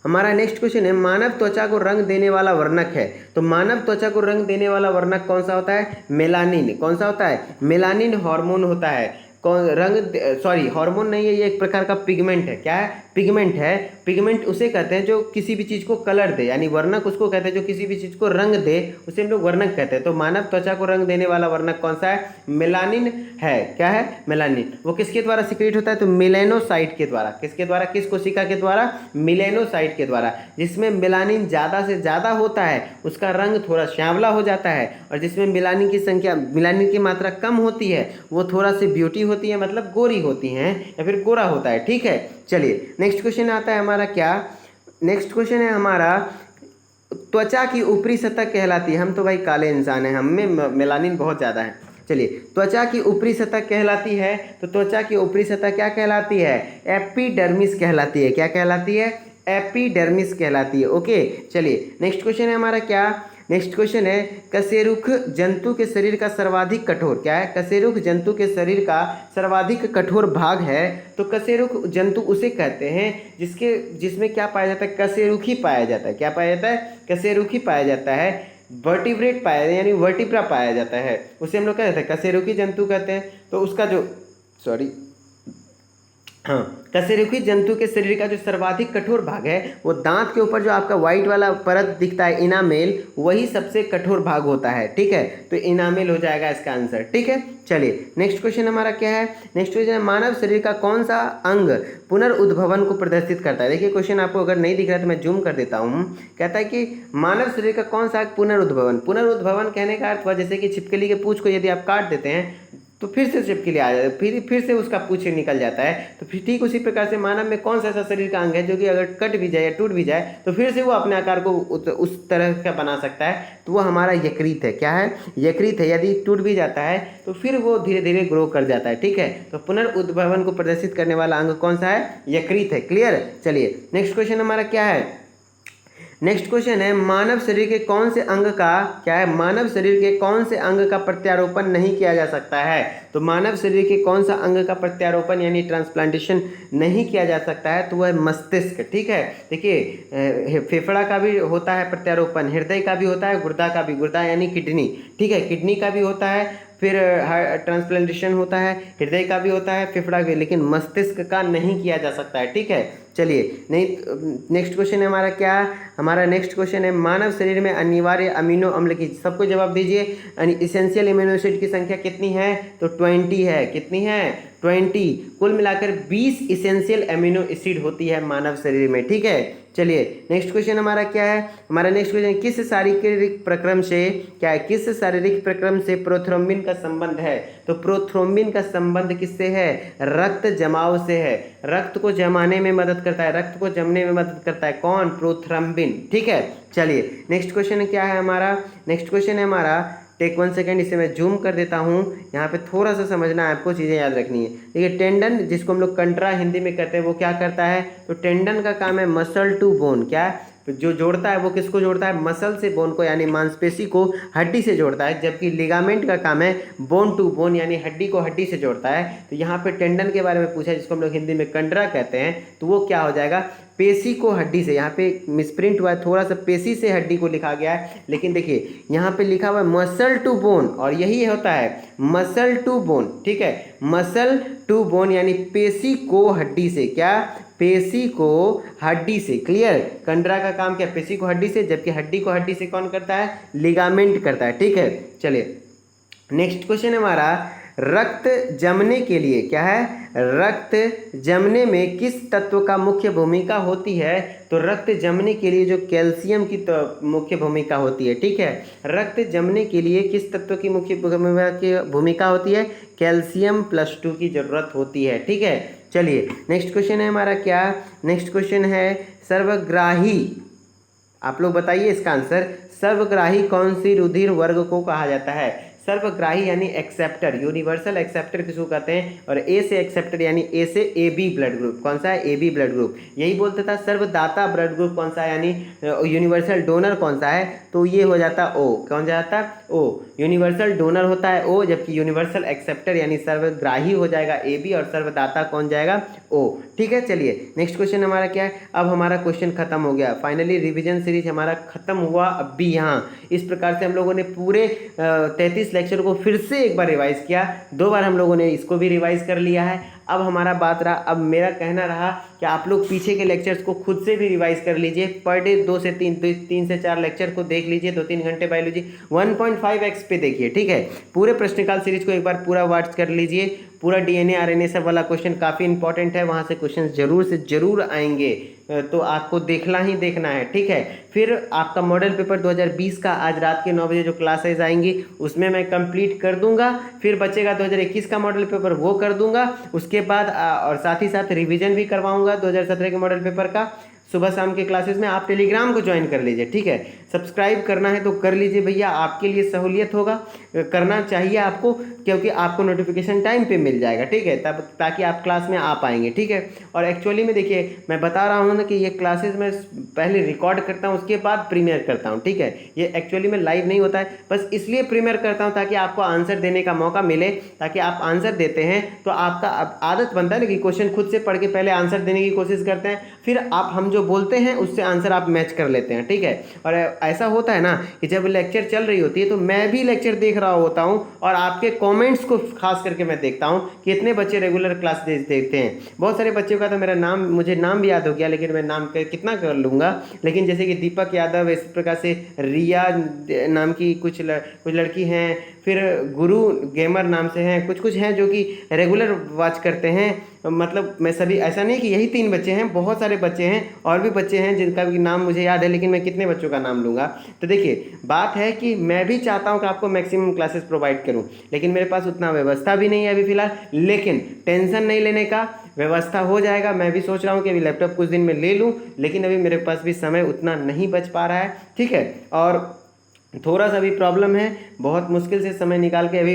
हमारा नेक्स्ट क्वेश्चन है मानव त्वचा को रंग देने वाला वर्णक है। तो मानव त्वचा को रंग देने वाला वर्णक कौन सा होता है, मेलानिन। कौन सा होता है, मेलानिन हार्मोन होता है। कौन रंग, सॉरी हार्मोन नहीं है, ये एक प्रकार का पिगमेंट है। क्या है, पिगमेंट है। पिगमेंट उसे कहते हैं जो किसी भी चीज़ को कलर दे, यानी वर्णक उसको कहते हैं जो किसी भी चीज़ को रंग दे, उसे हम लोग वर्णक कहते हैं। तो मानव त्वचा को रंग देने वाला वर्णक कौन सा है, मेलानिन है। क्या है, मेलानिन। वो किसके द्वारा सिक्रेट होता है, तो मेलेनोसाइट के द्वारा। किसके द्वारा, किस कोशिका के द्वारा, मेलेनोसाइट के द्वारा। जिसमें मेलानिन ज़्यादा से ज़्यादा होता है उसका रंग थोड़ा श्यावला हो जाता है, और जिसमें मेलानिन की संख्या, मेलानिन की मात्रा कम होती है वो थोड़ा सी ब्यूटी होती है, मतलब गोरी होती हैं या फिर गोरा होता है। ठीक है, चलिए नेक्स्ट क्वेश्चन आता है हमारा क्या, नेक्स्ट क्वेश्चन है हमारा त्वचा की ऊपरी सतह कहलाती है। हम तो भाई काले इंसान हैं, हम में मेलानिन बहुत ज़्यादा है। चलिए त्वचा की ऊपरी सतह कहलाती है, तो त्वचा की ऊपरी सतह क्या कहलाती है, एपिडर्मिस कहलाती है। क्या कहलाती है, एपिडर्मिस कहलाती है। ओके, चलिए नेक्स्ट क्वेश्चन है हमारा क्या, नेक्स्ट क्वेश्चन है कशेरुक जंतु के शरीर का सर्वाधिक कठोर। क्या है, कशेरुक जंतु के शरीर का सर्वाधिक कठोर भाग है। तो कशेरुक जंतु उसे कहते हैं जिसमें क्या पाया जाता है, कशेरुक ही पाया जाता है। क्या पाया जाता है, कशेरुक ही पाया जाता है। वर्टिब्रेट पाया जाता है, यानी वर्टिब्रा पाया जाता है, उसे हम लोग कहते हैं कशेरुकी जंतु कहते हैं। तो उसका जो, सॉरी, हाँ, कशेरुकी जंतु के शरीर का जो सर्वाधिक कठोर भाग है वो दांत के ऊपर जो आपका व्हाइट वाला परत दिखता है इनामेल, वही सबसे कठोर भाग होता है। ठीक है, तो इनामेल हो जाएगा इसका आंसर। ठीक है, चलिए नेक्स्ट क्वेश्चन हमारा क्या है। नेक्स्ट क्वेश्चन है मानव शरीर का कौन सा अंग पुनर्उद्भवन को प्रदर्शित करता है। देखिए क्वेश्चन आपको अगर नहीं दिख रहा है तो मैं जूम कर देता हूँ। कहता है कि मानव शरीर का कौन सा अंग पुनर्उद्भवन। पुनर्उद्भवन कहने का अर्थ हुआ जैसे कि छिपकली के पूंछ को यदि आप काट देते हैं तो फिर से छिपकली आ जाता है, फिर से उसका पूंछ निकल जाता है। तो फिर ठीक उसी प्रकार से मानव में कौन सा ऐसा शरीर का अंग है जो कि अगर कट भी जाए या टूट भी जाए तो फिर से वो अपने आकार को उस तरह का बना सकता है। तो वो हमारा यकृत है। क्या है? यकृत है। यदि टूट भी जाता है तो फिर वो धीरे धीरे ग्रो कर जाता है। ठीक है, तो पुनर्उद्भवन को प्रदर्शित करने वाला अंग कौन सा है? यकृत है। क्लियर? चलिए नेक्स्ट क्वेश्चन हमारा क्या है। नेक्स्ट क्वेश्चन है मानव शरीर के कौन से अंग का क्या है, मानव शरीर के कौन से अंग का प्रत्यारोपण नहीं किया जा सकता है। तो मानव शरीर के कौन सा अंग का प्रत्यारोपण यानी ट्रांसप्लांटेशन नहीं किया जा सकता है, तो वह है मस्तिष्क। ठीक है, देखिए फेफड़ा का भी होता है प्रत्यारोपण, हृदय का भी होता है, गुर्दा का भी, गुर्दा यानी किडनी। ठीक है, किडनी का भी होता है, फिर ट्रांसप्लांटेशन होता है, हृदय का भी होता है, फेफड़ा का, लेकिन मस्तिष्क का नहीं किया जा सकता है। ठीक है, चलिए नेक्स्ट क्वेश्चन है हमारा क्या। हमारा नेक्स्ट क्वेश्चन है मानव शरीर में अनिवार्य अमीनो अम्ल की, सबको जवाब दीजिए, इसेंशियल अमीनो एसिड की संख्या कितनी है? तो 20 है। कितनी है? 20। कुल मिलाकर 20 इसेंशियल अमीनो एसिड होती है मानव शरीर में। ठीक है, चलिए नेक्स्ट क्वेश्चन हमारा क्या है। हमारा नेक्स्ट क्वेश्चन किस शारीरिक प्रक्रम से क्या है, किस शारीरिक प्रक्रम से प्रोथ्रोम्बिन का संबंध है। तो प्रोथ्रोम्बिन का संबंध किससे है? रक्त जमाव से है। रक्त को जमाने में मदद करता है, रक्त को जमने में मदद करता है कौन? प्रोथ्रोम्बिन। ठीक है, चलिए नेक्स्ट क्वेश्चन क्या है हमारा। नेक्स्ट क्वेश्चन है हमारा, टेक 1 सेकेंड, इसे मैं जूम कर देता हूँ। यहाँ पे थोड़ा सा समझना है आपको, चीज़ें याद रखनी है। देखिए टेंडन, जिसको हम लोग कंट्रा हिंदी में कहते हैं, वो क्या करता है? तो टेंडन का काम है मसल टू बोन। क्या जो जोड़ता है वो किसको जोड़ता है? मसल से बोन को, यानी मांसपेशी को हड्डी से जोड़ता है। जबकि लिगामेंट का काम है बोन टू बोन, यानी हड्डी को हड्डी से जोड़ता है। तो यहाँ पे टेंडन के बारे में पूछा है, जिसको हम लोग हिंदी में कंट्रा कहते हैं, तो वो क्या हो जाएगा? पेशी को हड्डी से। यहाँ पे मिसप्रिंट हुआ है, थोड़ा सा पेशी से हड्डी को लिखा गया है, लेकिन देखिए यहाँ पे लिखा हुआ है मसल टू बोन, और यही होता है मसल टू बोन। ठीक है, मसल टू बोन यानी पेशी को हड्डी से। क्या? पेशी को हड्डी से। क्लियर? कंडरा का काम क्या? पेशी को हड्डी से, जबकि हड्डी को हड्डी से कौन करता है? लिगामेंट करता है। ठीक है, चलिए नेक्स्ट क्वेश्चन है हमारा, रक्त जमने के लिए क्या है? रक्त जमने में किस तत्व का मुख्य भूमिका होती है? तो रक्त जमने के लिए जो कैल्शियम की तो मुख्य भूमिका होती है। ठीक है, रक्त जमने के लिए किस तत्व की मुख्य भूमिका होती है? कैल्शियम +2 की जरूरत होती है। ठीक है, चलिए नेक्स्ट क्वेश्चन है हमारा क्या। नेक्स्ट क्वेश्चन है सर्वग्राही, आप लोग बताइए इसका आंसर। सर्वग्राही कौन सी रुधिर वर्ग को कहा जाता है? सर्वग्राही यानी एक्सेप्टर, यूनिवर्सल एक्सेप्टर किसको कहते हैं? और ए से एक्सेप्टर यानी ए से AB ब्लड ग्रुप। कौन सा है? AB blood group. यही बोलता था सर्वदाता ब्लड ग्रुप कौन सा है, यानी यूनिवर्सल डोनर कौन सा है? तो ये हो जाता O। कौन जाता? O। यूनिवर्सल डोनर होता है O, जबकि यूनिवर्सल एक्सेप्टर यानी सर्वग्राही हो जाएगा AB, और सर्वदाता कौन जाएगा? O। ठीक है, चलिए नेक्स्ट क्वेश्चन हमारा क्या है। अब हमारा क्वेश्चन खत्म हो गया, फाइनली रिवीजन सीरीज हमारा खत्म हुआ। अब भी यहाँ इस प्रकार से हम लोगों ने पूरे 33 लेक्चर को फिर से एक बार रिवाइज किया, 2 बार हम लोगों ने इसको भी रिवाइज कर लिया है। अब हमारा बात रहा, अब मेरा कहना रहा कि आप लोग पीछे के लेक्चर्स को खुद से भी रिवाइज कर लीजिए। पर डे 2 से 3 से 4 लेक्चर को देख लीजिए, 2-3 घंटे बायोलॉजी 1.5x पे देखिए। ठीक है, पूरे प्रश्नकाल सीरीज को एक बार पूरा वाच कर लीजिए। पूरा DNA RNA सब वाला क्वेश्चन काफ़ी इंपॉर्टेंट है, वहाँ से क्वेश्चन जरूर से जरूर आएंगे, तो आपको देखना ही देखना है। ठीक है, फिर आपका मॉडल पेपर 2020 का आज रात के 9 बजे जो क्लासेज आएंगी उसमें मैं कंप्लीट कर दूंगा। फिर बचेगा 2021 का मॉडल पेपर, वो कर दूंगा। उसके बाद और साथ ही साथ रिवीजन भी करवाऊंगा 2017 के मॉडल पेपर का। सुबह शाम के क्लासेस में आप टेलीग्राम को ज्वाइन कर लीजिए। ठीक है, सब्सक्राइब करना है तो कर लीजिए भैया, आपके लिए सहूलियत होगा, करना चाहिए आपको, क्योंकि आपको नोटिफिकेशन टाइम पे मिल जाएगा। ठीक है, तब ताकि आप क्लास में आ पाएंगे। ठीक है, और एक्चुअली में देखिए मैं बता रहा हूँ ना कि ये क्लासेस मैं पहले रिकॉर्ड करता हूँ, उसके बाद प्रीमियर करता हूँ। ठीक है, ये एक्चुअली में लाइव नहीं होता है, बस इसलिए प्रीमियर करता हूँ ताकि आपको आंसर देने का मौका मिले। ताकि आप आंसर देते हैं तो आपका आदत बनता है ना कि क्वेश्चन खुद से पढ़ के पहले आंसर देने की कोशिश करते हैं, फिर आप हम जो जो बोलते हैं उससे आंसर आप मैच कर लेते हैं, ठीक है। और ऐसा होता है ना कि जब लेक्चर चल रही होती है तो मैं भी लेक्चर देख रहा होता हूँ और आपके कमेंट्स को खास करके मैं देखता हूँ कि इतने बच्चे रेगुलर क्लास देखते हैं। बहुत सारे बच्चों का तो मेरा नाम, मुझे नाम भी याद हो गया, लेकिन मैं नाम कितना कर लूँगा। लेकिन जैसे कि दीपक यादव, इस प्रकार से रिया नाम की कुछ लड़की हैं, फिर गुरु गेमर नाम से हैं, कुछ हैं जो कि रेगुलर वॉच करते हैं। मतलब मैं सभी, ऐसा नहीं कि यही 3 बच्चे हैं, बहुत सारे बच्चे हैं और भी बच्चे हैं जिनका भी नाम मुझे याद है, लेकिन मैं कितने बच्चों का नाम लूँगा। तो देखिए बात है कि मैं भी चाहता हूँ कि आपको मैक्सिमम क्लासेस प्रोवाइड करूँ, लेकिन मेरे पास उतना व्यवस्था भी नहीं है अभी फ़िलहाल। लेकिन टेंशन नहीं लेने का, व्यवस्था हो जाएगा। मैं भी सोच रहा हूँ कि अभी लैपटॉप कुछ दिन में ले लूँ, लेकिन अभी मेरे पास भी समय उतना नहीं बच पा रहा है, ठीक है। और थोड़ा सा भी प्रॉब्लम है, बहुत मुश्किल से समय निकाल के अभी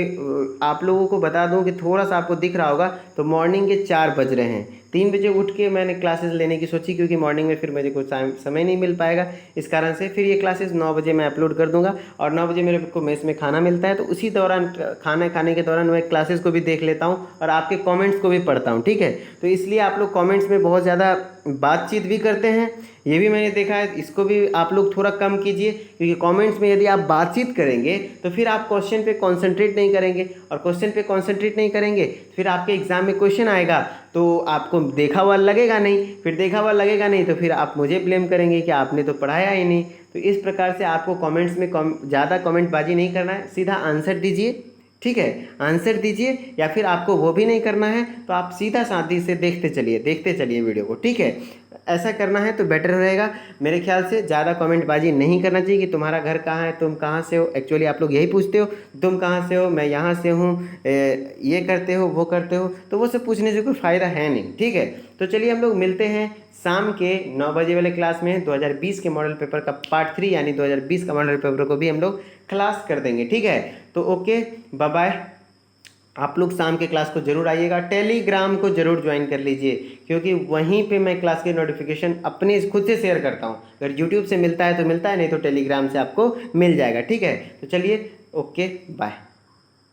आप लोगों को बता दूं कि थोड़ा सा आपको दिख रहा होगा तो मॉर्निंग के 4 बज रहे हैं। 3 बजे उठ के मैंने क्लासेस लेने की सोची, क्योंकि मॉर्निंग में फिर मुझे कुछ समय नहीं मिल पाएगा। इस कारण से फिर ये क्लासेस 9 बजे मैं अपलोड कर दूंगा और 9 बजे मेरे को मेस में खाना मिलता है, तो उसी दौरान खाना खाने के दौरान मैं क्लासेस को भी देख लेता हूँ और आपके कॉमेंट्स को भी पढ़ता हूँ, ठीक है। तो इसलिए आप लोग कॉमेंट्स में बहुत ज़्यादा बातचीत भी करते हैं, ये भी मैंने देखा है। इसको भी आप लोग थोड़ा कम कीजिए, क्योंकि कमेंट्स में यदि आप बातचीत करेंगे तो फिर आप क्वेश्चन पे कंसंट्रेट नहीं करेंगे, और क्वेश्चन पे कंसंट्रेट नहीं करेंगे फिर आपके एग्जाम में क्वेश्चन आएगा तो आपको देखा हुआ लगेगा नहीं, फिर देखा हुआ लगेगा नहीं तो फिर आप मुझे ब्लेम करेंगे कि आपने तो पढ़ाया ही नहीं। तो इस प्रकार से आपको कमेंट्स में ज़्यादा कमेंटबाजी नहीं करना है, सीधा आंसर दीजिए, ठीक है। आंसर दीजिए, या फिर आपको वो भी नहीं करना है तो आप सीधा साधी से देखते चलिए वीडियो को, ठीक है। ऐसा करना है तो बेटर रहेगा मेरे ख्याल से। ज़्यादा कमेंटबाजी नहीं करना चाहिए कि तुम्हारा घर कहाँ है, तुम कहाँ से हो। एक्चुअली आप लोग यही पूछते हो, तुम कहाँ से हो, मैं यहाँ से हूँ, ये करते हो, वो करते हो, तो वो सब पूछने से कोई फ़ायदा है नहीं, ठीक है। तो चलिए हम लोग मिलते हैं शाम के 9 बजे वाले क्लास में। 2020 के मॉडल पेपर का पार्ट 3 यानी 2020 का मॉडल पेपर को भी हम लोग क्लास कर देंगे, ठीक है। तो ओके, बाय बाय। आप लोग शाम के क्लास को जरूर आइएगा। टेलीग्राम को जरूर ज्वाइन कर लीजिए, क्योंकि वहीं पे मैं क्लास के नोटिफिकेशन अपने खुद से शेयर करता हूँ। अगर यूट्यूब से मिलता है तो मिलता है, नहीं तो टेलीग्राम से आपको मिल जाएगा, ठीक है। तो चलिए ओके बाय।